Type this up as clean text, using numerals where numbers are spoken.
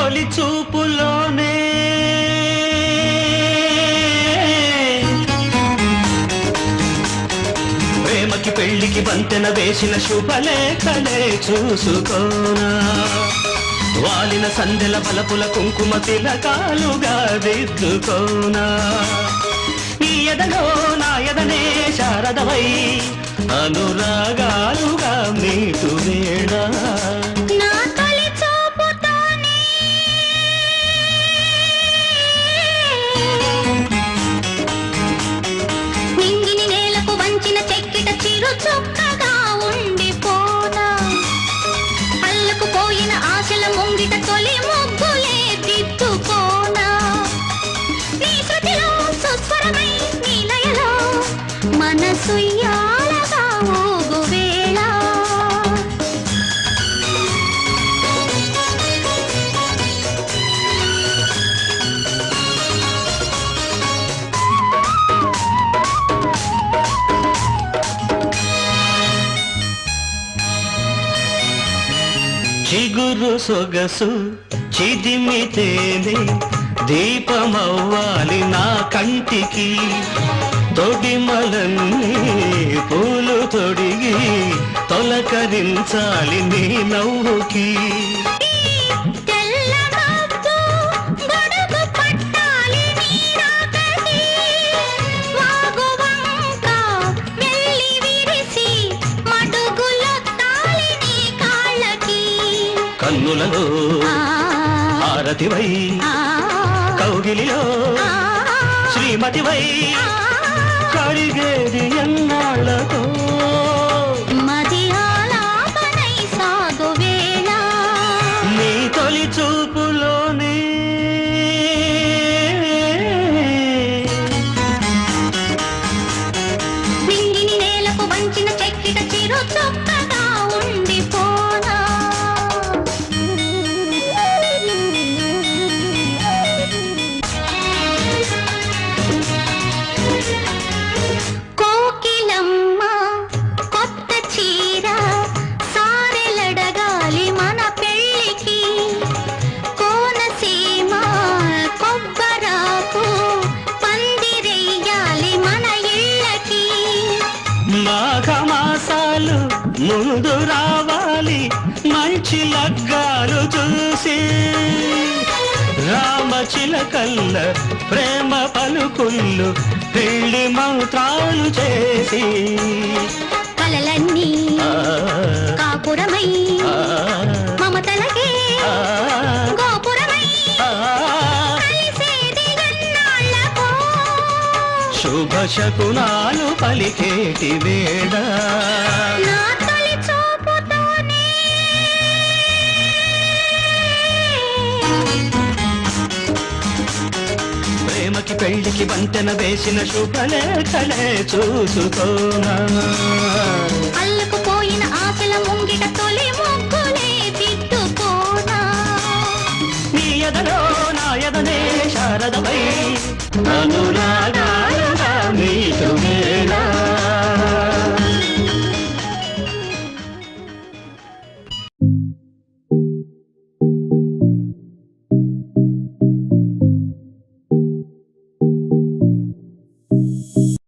తొలి చూపులోనే ప్రేమకి పెళ్లికి వంతెన వేసిన శుభలేఖలే చూసుకోనా వాలిన సందెల బలపుల కుంకుమ తిలకాలుగా దిద్దుకోనా నీ ఎదలో నా ఎదనే శారదవై అనురాగాలుగా మీటు వేళ నింగిని నేలకు వంచిన చెక్కిట చిరు చొక్కగా ఉండిపోనా అల్లకు పోయిన ఆశల ముంగిట తొలి ముగ్గులే దిద్దుకోనా నీ శృతిలో సుస్వరమై నీ లయలో మనసుయ్యాలగా ఊగు వేళ చిగురు సొగసు చిదిమితేనే దీపమవ్వాలి నా కంటికి తొడిమలన్నీ పూలు తొడిగి తొలకరించాలి నీ నవ్వుకి కన్నులలో హారతివై కౌగిలిలో శ్రీమతివై కడిగేది ఎన్నాళ్ళతో మది ఆలాపనై సాగు వేళ నీ తొలి చూపులోనే నింగిని నేలకు వంచిన చెక్కిట చిరు చొక్కగా ఉండిపోనా కోకిలమ్మ కొత్త చీర సారెలడగాలి మన పెళ్ళికి కోనసీమ కొబ్బరాకు పందిరెయ్యాలి మన ఇళ్ళకి మాఘమాసాలు ముందు రావాలి మంచి లగ్గాలు చూసి రామచిలకల్ల ప్రేమ పలుకుళ్ళు పెళ్లి మంత్రాలు చేసి కలలన్నీ కాపురమై మమతలకే గోపురమై కలిసేది ఎన్నాళ్ళకో శుభ శకునాలు పలికేటి వేళ నా తొలి చూపుతోనే ప్రేమకి పెళ్లికి వంతెన వేసిన శుభలేఖలే చూసుకోనా అల్లకు పోయిన ఆశల ముంగిట తొలి ముగ్గులే దిద్దుకోనా నీ ఎదలో నా ఎదనే శారదవై అనురాగాలుగా